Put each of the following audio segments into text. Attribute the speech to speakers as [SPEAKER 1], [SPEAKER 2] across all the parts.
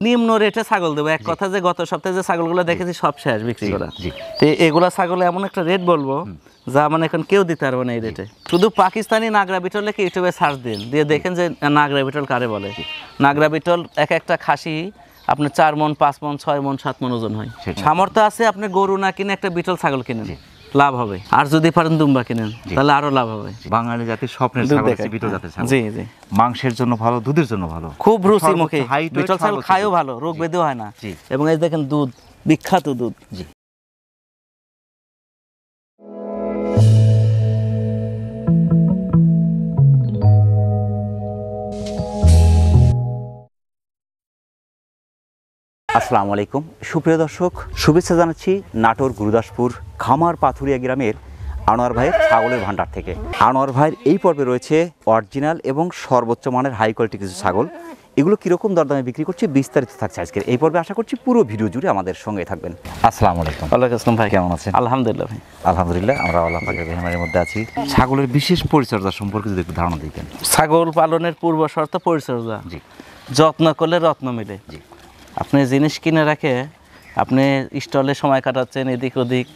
[SPEAKER 1] নিম্ন রেটে ছাগল দেবো, এক কথা যে গত সপ্তাহে যে ছাগলগুলো দেখেছি সব শেষ বিক্রি করা। তো এগুলা ছাগল এমন একটা রেট বলবো যা মানে এখন কেউ দিতে পারবে না এই রেটে। শুধু পাকিস্তানি নাগরা বিটল লেখে ইউটিউবে সার্চ দিন, দিয়ে দেখেন যে নাগরা বিটল কারে বলে। নাগরা বিটল এক একটা খাসি আপনার 4 মণ 5 মণ 6 মণ 7 মণ ওজন হয়। সামর্থ্য আছে আপনি গরু না কিনে একটা বিটল ছাগল কিনেন, লাভ হবে। আর যদি পারেন দুম্বা কিনেন তাহলে আরো লাভ হবে।
[SPEAKER 2] বাঙালি জাতির স্বপ্নের ছাগল হচ্ছে বিটল জাতের ছাগল।
[SPEAKER 1] জি জি,
[SPEAKER 2] মাংসের জন্য ভালো, দুধের জন্য ভালো,
[SPEAKER 1] খুব রুচি মুখে। বিটল ছাগল খায়ও ভালো, রোগ ব্যাধিও হয় না। এবং এই দেখেন দুধ, বিখ্যাত দুধ। জি,
[SPEAKER 2] আসসালামু আলাইকুম সুপ্রিয় দর্শক, শুভেচ্ছা জানাচ্ছি নাটোর গুরুদাসপুর খামার পাথুরিয়া গ্রামের আনোয়ার ভাইয়ের ছাগলের ভান্ডার থেকে। আনোয়ার ভাইয়ের এই পর্বে রয়েছে অরিজিনাল এবং সর্বোচ্চ মানের হাই কোয়ালিটি কিছু ছাগল। এগুলো কীরকম দরদামে বিক্রি করছে বিস্তারিত থাকছে আজকের এই পর্বে। আশা করছি পুরো ভিডিও জুড়ে আমাদের সঙ্গে থাকবেন। আসসালামু আলাইকুম।
[SPEAKER 1] ওয়ালাইকুম আসসালাম ভাই,
[SPEAKER 2] কেমন আছেন?
[SPEAKER 1] আলহামদুলিল্লাহ ভাই।
[SPEAKER 2] আলহামদুলিল্লাহ, আমরা আল্লাহ পাকের মেহরবানির মধ্যে আছি। ছাগলের বিশেষ পরিচর্যা সম্পর্কে যদি একটু ধারণা দিতেন।
[SPEAKER 1] ছাগল পালনের পূর্ব শর্ত পরিচর্যা। জি, যত্ন করলে রত্ন মিলে। জি, আপনি জিনিস কিনে রাখে আপনি স্টলে সময় কাটাচ্ছেন এদিক ওদিক,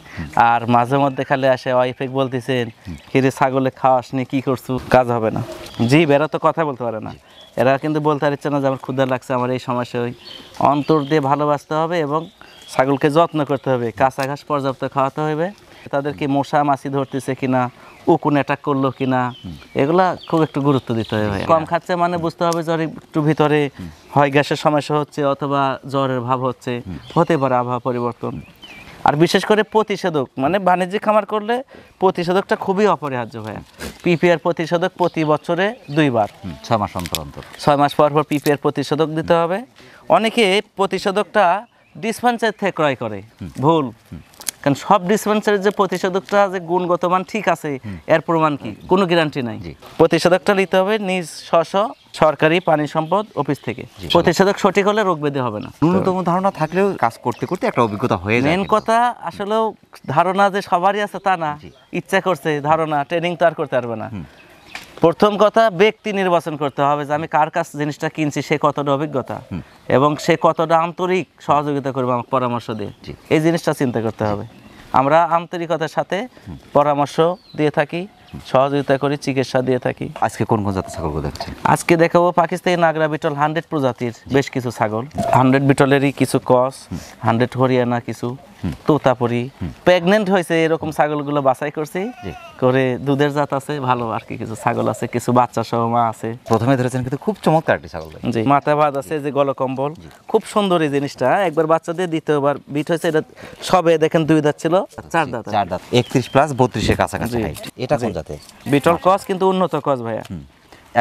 [SPEAKER 1] আর মাঝে মধ্যে খালি আসে ওয়াইফে বলতেছেন কিরে ছাগলে খাওয়াস নি, কী করছো, কাজ হবে না। জি, এরা তো কথা বলতে পারে না, এরা কিন্তু বলতে পারছে না যে আমার ক্ষুধা লাগছে, আমার এই সমস্যা। ওই অন্তর দিয়ে ভালোবাসতে হবে এবং ছাগলকে যত্ন করতে হবে, কাঁচা ঘাস পর্যাপ্ত খাওয়াতে হবে। তাদেরকে মশা মাছি ধরতেছে কিনা, উকুন অ্যাটাক করলো কিনা, এগুলা খুব একটু গুরুত্ব দিতে হবে। কম খাচ্ছে মানে বুঝতে হবে জ্বর একটু ভিতরে হয় গ্যাসের সমস্যা হচ্ছে অথবা জ্বরের ভাব হচ্ছে, হতে পারে আবহাওয়া পরিবর্তন। আর বিশেষ করে প্রতিষেধক, মানে বাণিজ্যিক খামার করলে প্রতিষেধকটা খুবই অপরিহার্য ভাইয়া। পিপিআর প্রতিষেধক প্রতি বছরে 2 বার,
[SPEAKER 2] 6 মাস অন্তর অন্তর,
[SPEAKER 1] 6 মাস পর পর পিপিআর প্রতিষেধক দিতে হবে। অনেকে প্রতিষেধকটা ডিসপেন্সারি থেকে ক্রয় করে, ভুল। কারণ সব ডিসপেন্সারির যে প্রতিষেধকটা যে গুণগত মান ঠিক আছে এর প্রমাণ কি? কোনো গ্যারান্টি নাই। প্রতিষেধকটা নিতে হবে নিজ সরকারি পানি সম্পদ অফিস থেকে। প্রতিষেধক সঠিক হলে রোগ ব্যাধি হবে না।
[SPEAKER 2] ন্যূনতম ধারণা থাকলেও কাজ করতে করতে একটা অভিজ্ঞতা হয়ে যায়।
[SPEAKER 1] মেন কথা আসলেও ধারণা যে সবারই আছে তা না, ইচ্ছা করছে ধারণা, ট্রেনিং তো আর করতে পারবে না। প্রথম কথা ব্যক্তি নির্বাচন করতে হবে যে আমি কার কাছ জিনিসটা কিনছি, সে কতটা অভিজ্ঞতা এবং সে কতটা আন্তরিক সহযোগিতা করবে আমাকে পরামর্শ দিয়ে, এই জিনিসটা চিন্তা করতে হবে। আমরা আন্তরিকতার সাথে পরামর্শ দিয়ে থাকি, সহযোগিতা করি, চিকিৎসা দিয়ে থাকি।
[SPEAKER 2] আজকে কোন কোন জাতের ছাগল দেখছেন?
[SPEAKER 1] আজকে দেখাবো পাকিস্তানি নাগরা বিটল 100 প্রজাতির বেশ কিছু ছাগল। 100 বিটলেরই কিছু কস, 100 হরিয়ানা কিছু, তোতাপুরি, প্রেগনেন্ট হয়েছে এরকম ছাগলগুলো বাছাই করছি করে। দুধের জাত আছে ভালো, আর কি কিছু ছাগল আছে, কিছু বাচ্চা সহ মা আছে।
[SPEAKER 2] প্রথমে ধরেছেন কিন্তু খুব চমৎকার একটি ছাগল।
[SPEAKER 1] জি, মাথা ভাত আছে, যে গলকম্বল, খুব সুন্দর এই জিনিসটা। একবার বাচ্চা দিয়ে দ্বিতীয়বার বিট হয়েছে। এটা সবে দেখেন 2 দাঁত ছিল, 4 দাঁত।
[SPEAKER 2] 4 দাঁত, 31 প্লাস 32 এর কাছাকাছি হাইট। এটা কোন জাতে?
[SPEAKER 1] বিটল কস, কিন্তু উন্নত কস ভাইয়া।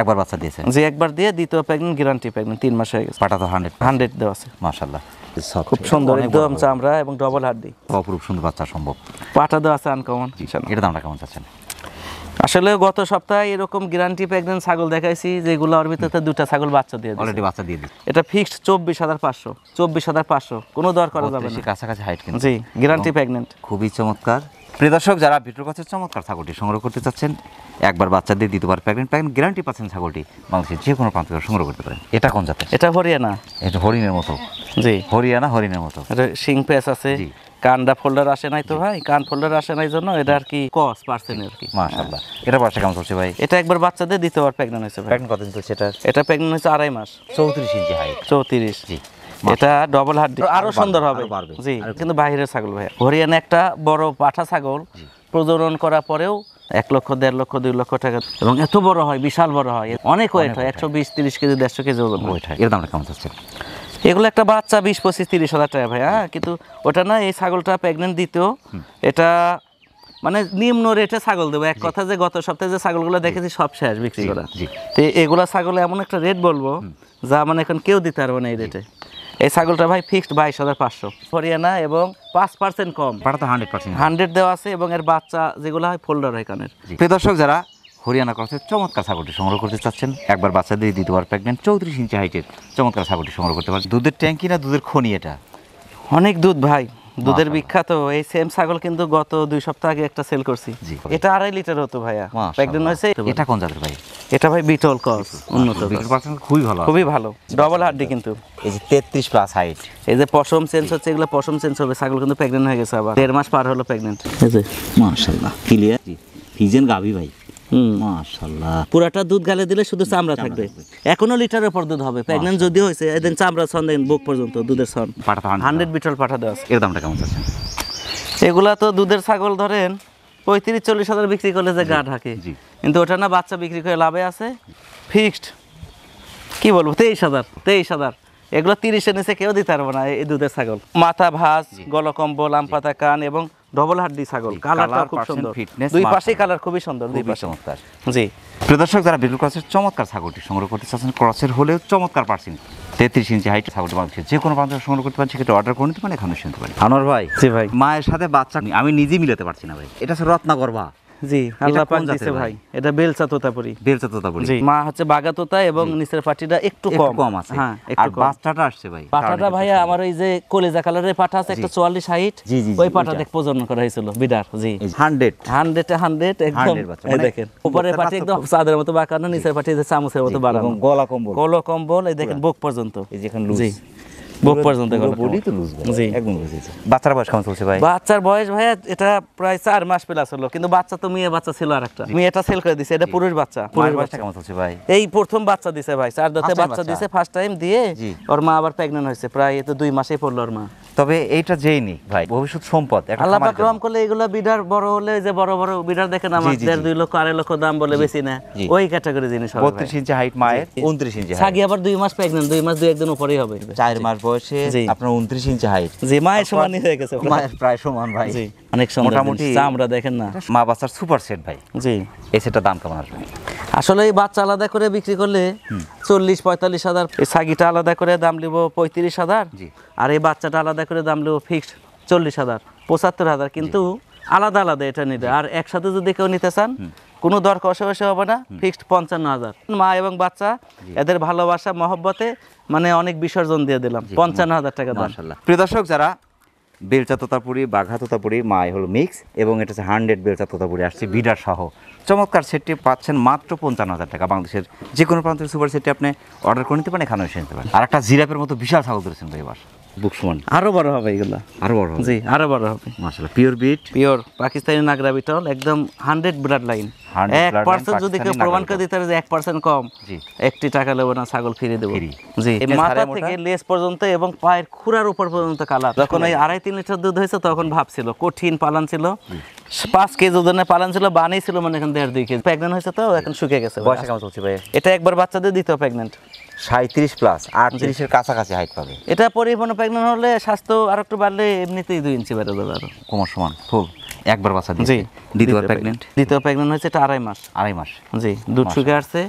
[SPEAKER 2] একবার বাচ্চা দিয়েছে?
[SPEAKER 1] জি, একবার দিয়ে দ্বিতীয় প্রেগনেন্ট, গ্যারান্টি প্রেগনেন্ট, 3 মাস হয়ে গেছে।
[SPEAKER 2] পাটা তো 100
[SPEAKER 1] দেওয়া আছে।
[SPEAKER 2] মাশাআল্লাহ,
[SPEAKER 1] খুব সুন্দর একদম চামড়া এবং ডবল হাড্ডি,
[SPEAKER 2] অপরূপ সুন্দর বাচ্চা সম্ভব।
[SPEAKER 1] পাটা দেওয়া আছে আনকমন।
[SPEAKER 2] এটা দামটা কেমন চাচ্ছেন?
[SPEAKER 1] আসলে গত সপ্তাহে এরকম গ্যারান্টি প্রেগনেন্ট ছাগল দেখাইছি যেগুলো ওর ভিতরে 2টা ছাগল বাচ্চা দিয়ে দিয়েছে।
[SPEAKER 2] অলরেডি বাচ্চা দিয়ে দিচ্ছে।
[SPEAKER 1] এটা ফিক্সড 24,500, 24,500, কোনো দর করা যাবে না।
[SPEAKER 2] কাছাকাছি হাইট কিন্তু।
[SPEAKER 1] জি, গ্যারান্টি প্রেগনেন্ট,
[SPEAKER 2] খুবই চমৎকার। প্রিয় দর্শক, যারা বিটল কাছের চমৎকার ছাগলটি সংগ্রহ করতে চাচ্ছেন, একবার বাচ্চা দিয়ে দ্বিতীয়বার প্রেগনেন্ট গ্যারান্টি পাচ্ছেন, ছাগলটি বাংলাদেশের যে কোনো প্রান্ত থেকে সংগ্রহ করতে পারেন। এটা কোন জাতের?
[SPEAKER 1] এটা হরিয়ানা।
[SPEAKER 2] এটা হরিণের মতো?
[SPEAKER 1] জি,
[SPEAKER 2] হরিণের মতো।
[SPEAKER 1] এটা শিং পেস আছে, কানডা ফোল্ডার আসে নাই তো ভাই, কান ফোল্ডার আসে নাই জন্য এটা আর কি কস পার্সেন্ট আর কি।
[SPEAKER 2] মাশাআল্লাহ। এটা বাচ্চা কেমন চলছে ভাই?
[SPEAKER 1] এটা একবার বাচ্চা দিয়ে দ্বিতীয়বার প্রেগনেন্ট হয়েছে ভাই।
[SPEAKER 2] প্রেগনেন্ট কতদিন চলছে এটা?
[SPEAKER 1] এটা প্রেগনেন্ট হয়েছে 2.5 মাস,
[SPEAKER 2] 34 ইঞ্চি হাইট।
[SPEAKER 1] 34। জি, এটা ডবল হাড্ডি, আরো সুন্দর হবে। জি, কিন্তু বাইরের ছাগল ভাই। হরিয়ানা একটা বড় পাঠা ছাগল প্রজনন করার পরেও 1 লক্ষ, 1.5 লক্ষ, 2 লক্ষ টাকা, এবং এত বড় হয়, বিশাল বড় হয়, অনেক ওয়েট হয়, 120-30 কেজি, 150 কেজি ওজন ওয়েট হয়।
[SPEAKER 2] এর দামটা কেমন চাচ্ছে?
[SPEAKER 1] এগুলো একটা বাচ্চা 20-25-30 হাজার টাকা ভাই। হ্যাঁ, কিন্তু ওটা না, এই ছাগলটা প্রেগনেন্ট দিতেও এটা মানে নিম্ন রেটে ছাগল দেবো, এক কথা যে গত সপ্তাহে যে ছাগলগুলো দেখেছি সব শেষ বিক্রি করা। তো এগুলা ছাগল এমন একটা রেট বলবো যা মানে এখন কেউ দিতে পারবে না এই রেটে। এই ছাগলটা ভাই ফিক্সড 22,500, হরিয়ানা, এবং 5% কম।
[SPEAKER 2] পাটা তো 100%,
[SPEAKER 1] 100 দেওয়া আছে, এবং এর বাচ্চা যেগুলো হয় ফোল্ডার হয় কানের।
[SPEAKER 2] প্রিয় দর্শক, যারা হরিয়ানা ক্রসের চমৎকার ছাগলটি সংগ্রহ করতে চাচ্ছেন, একবার বাচ্চা দিয়ে দ্বিতীয়বার প্রেগনেন্ট 34 ইঞ্চি হাইটের চমৎকার ছাগলটি সংগ্রহ করতে পারেন। দুধের ট্যাঙ্কি না দুধের খনি? এটা
[SPEAKER 1] অনেক দুধ ভাই, দুধের বিখ্যাত এই সেম ছাগল কিন্তু গত 2 সপ্তাহ আগে একটা সেল করছি।
[SPEAKER 2] জি।
[SPEAKER 1] এটা 2.5 লিটার হতো ভাইয়া, প্রেগন্যান্ট হয়েছে।
[SPEAKER 2] এটা কোন জাতের ভাই?
[SPEAKER 1] এটা ভাই বিটল ক্রস, উন্নত
[SPEAKER 2] বিটল পার্সেন্ট খুবই ভালো,
[SPEAKER 1] খুবই ভালো, ডবল হাড্ডি কিন্তু।
[SPEAKER 2] এই যে 33 প্লাস হাইট,
[SPEAKER 1] এই যে পশম চেঞ্জ হচ্ছে, এগুলো পশম চেঞ্জ হবে। ছাগল কিন্তু প্রেগন্যান্ট হয়ে গেছে, আবার 1.5 মাস পার হলো প্রেগন্যান্ট। এই যে
[SPEAKER 2] মাশাআল্লাহ ক্লিয়ার ফিজেন গাভী ভাই, মাশাআল্লাহ।
[SPEAKER 1] পুরাটা দুধ গালে দিলে শুধু চামড়া থাকবে, এখনো লিটারের উপর দুধ হবে। প্রেগন্যান্ট যদি হয়েছে এদিন চামড়া ছন দেখেন, বুক পর্যন্ত দুধের ছন। 100 বিটল পাঠা দেওয়া আছে।
[SPEAKER 2] এর দামটা কেমন চাচ্ছেন?
[SPEAKER 1] এগুলা তো দুধের ছাগল ধরেন 35-40 হাজার বিক্রি করলে যে গা ঢাকে, কিন্তু ওটা না বাচ্চা বিক্রি করে লাভে আছে। ফিক্সড কি বলবো 23,000। এগুলো 30-এর নিচে কেউ দিতে পারবো না। এই দুধের ছাগল মাথা ভাঁজ, গলকম্বল, আম পাতা কান এবং ডবল হাড্ডি ছাগল। কালারটা খুব সুন্দর, দুই পাশেই কালার খুবই সুন্দর, দুই পাশে চমৎকার। জি
[SPEAKER 2] প্রিয় দর্শক, যারা বিটল ক্রসের চমৎকার ছাগলটি সংগ্রহ করতে চাচ্ছেন, ক্রসের হলেও চমৎকার পার্সেন্ট 33 ইঞ্চি হাইট ছাগলটি বাংলাদেশের যে কোনো প্রান্ত সংগ্রহ করতে পারেন, সেক্ষেত্রে অর্ডার করে নিতে পারেন, এখানে শুনতে পারেন। আনোয়ার ভাই,
[SPEAKER 1] জি ভাই,
[SPEAKER 2] মায়ের সাথে বাচ্চা আমি নিজেই মিলাতে পারছি না ভাই। এটা হচ্ছে রত্নাগর্ভা।
[SPEAKER 1] জি আল্লাহ পাক দিয়েছে ভাই। এটা বেলচা তোতাপুরি।
[SPEAKER 2] বেলচা তোতাপুরি।
[SPEAKER 1] জি, মা হচ্ছে বাগা তোতা এবং নিচের পাটিটা একটু কম
[SPEAKER 2] আছে।
[SPEAKER 1] হ্যাঁ,
[SPEAKER 2] আর
[SPEAKER 1] একটু কম।
[SPEAKER 2] বাচ্চাটা আসছে ভাই,
[SPEAKER 1] পাটাটা ভাইয়া আমার ওই যে কলেজা কালারের পাটা আছে একটা 44-60, ওই পাটা দেখ প্রজনন করা হয়েছিল বিডার। জি 100 একদম। এই দেখেন উপরের পাটি একদম চাঁদের মতো বাঁকানো, নিচের পাটি যে চামচের মতো বাড়ানো, গলা কম্বল। এই দেখেন বুক পর্যন্ত,
[SPEAKER 2] এই যেখানে লুজ,
[SPEAKER 1] জি বুক পর্যন্ত
[SPEAKER 2] বডি তো লুজ।
[SPEAKER 1] জি
[SPEAKER 2] একদম বুঝেছি। বাচ্চার বয়স কেমন চলছে ভাই?
[SPEAKER 1] বাচ্চার বয়স ভাইয়া এটা প্রায় 4 মাস প্লাস হলো, কিন্তু বাচ্চা তো মেয়ে বাচ্চা ছিল আরেকটা, মেয়েটা সেল করে দিছে। এটা পুরুষ বাচ্চা।
[SPEAKER 2] পুরুষ বাচ্চা কেমন চলছে ভাই?
[SPEAKER 1] এই প্রথম বাচ্চা দিছে ভাই, 4 দাঁতে বাচ্চা দিছে ফার্স্ট টাইম দিয়ে। ওর মা আবার প্রেগন্যান্ট হয়েছে, প্রায় এতো 2 মাসেই পড়লো ওর মা।
[SPEAKER 2] তবে এইটা যেই নি ভাই, ভবিষ্যৎ সম্পদ।
[SPEAKER 1] আল্লাহ পাক রহম করলে এগুলা বিডার বড় হলে, যে বড় বড় বিডার দেখেন আমার 1.5-2 লক্ষ 2.5 লক্ষ দাম বলে বেশি না, ওই ক্যাটাগরি জিনিস হবে।
[SPEAKER 2] 32 ইঞ্চি হাইট মায়ের, 29 ইঞ্চি হাইট।
[SPEAKER 1] ছাগি আবার 2 মাস প্রেগন্যান্ট, 2 মাস 2 একদিন উপরেই হবে।
[SPEAKER 2] 4 মাস বয়সে আপনার 29 ইঞ্চি হাইট।
[SPEAKER 1] জি মায়ের সমানই হয়ে গেছে,
[SPEAKER 2] মায়ের প্রায় সমান ভাই।
[SPEAKER 1] জি অনেক সুন্দর, মোটামুটি চামড়া দেখেন না।
[SPEAKER 2] মা বাচ্চার সুপার সেট ভাই।
[SPEAKER 1] জি
[SPEAKER 2] এই সেটটার দাম কেমন আসবে?
[SPEAKER 1] আসলে এই বাচ্চা আলাদা করে বিক্রি করলে 40-45 হাজার, এই ছাগিটা আলাদা করে দাম নিব 35 হাজার, আর এই বাচ্চাটা আলাদা করে দাম নিব ফিক্সড 40 হাজার, 75 হাজার। কিন্তু আলাদা আলাদা এটা নিতে, আর একসাথে যদি কেউ নিতে চান কোনো দর কষাকষি হবে না, ফিক্সড 55 হাজার। মা এবং বাচ্চা এদের ভালোবাসা মহব্বতে মানে অনেক বিসর্জন দিয়ে দিলাম, 55 হাজার টাকা দাম।
[SPEAKER 2] মাশাআল্লাহ। প্রিয় দর্শক, যারা বেলচা তোতাপুরি, বাঘা তোতাপুরি, মাই হলো মিক্স এবং এটা হচ্ছে 100 বেলচা তোতাপুরি আসছে বিডার সহ, চমৎকার সেটটি পাচ্ছেন মাত্র 55 হাজার টাকা। বাংলাদেশের যে কোনো প্রান্তের সুপার সেটটি আপনি অর্ডার করে নিতে পারেন, এখানে এসে নিতে পারেন। আর একটা জিরাফের মতো বিশাল ছাগল ধরেছেন ভাই, এবার বুক সমান।
[SPEAKER 1] আরো বড় হবে এগুলা,
[SPEAKER 2] আরো বড় হবে।
[SPEAKER 1] জি আরো বড় হবে।
[SPEAKER 2] মাশাআল্লাহ, পিওর বিট,
[SPEAKER 1] পিওর পাকিস্তানি নাগরা বিটল, একদম 100 ব্লাড লাইন। 1% যদি কেউ প্রমাণ করে দিতে পারে যে 1% কম, 1 টাকা নেব না, ছাগল ফিরে দেবো। জি মাথা থেকে লেজ পর্যন্ত এবং পায়ের খুরার উপর পর্যন্ত কালার। যখন এই 2.5-3 লিটার দুধ হয়েছে তখন ভাবছিল কঠিন পালান ছিল, 5 কেজি ওজনের পালান ছিল, বানিয়ে ছিল মানে এখন 1.5-2 কেজি। প্রেগন্যান্ট হয়েছে তো এখন শুকিয়ে গেছে।
[SPEAKER 2] বয়স কেমন চলছে ভাই?
[SPEAKER 1] এটা একবার বাচ্চা দিয়ে দ্বিতীয় প্রেগন্যান্ট,
[SPEAKER 2] 37 প্লাস 38 এর কাছাকাছি হাইট পাবে।
[SPEAKER 1] এটা পরিপূর্ণ প্রেগন্যান্ট হলে স্বাস্থ্য আর একটু বাড়লে এমনিতেই 2 ইঞ্চি বেড়ে যাবে আরো।
[SPEAKER 2] কোমর সমান ফুল একবার বাচ্চা দিয়েছে।
[SPEAKER 1] জি
[SPEAKER 2] দ্বিতীয় প্রেগন্যান্ট,
[SPEAKER 1] দ্বিতীয় প্রেগন্যান্ট হয়েছে এটা 2.5 মাস।
[SPEAKER 2] 2.5 মাস।
[SPEAKER 1] জি দুধ শুকিয়ে আসছে,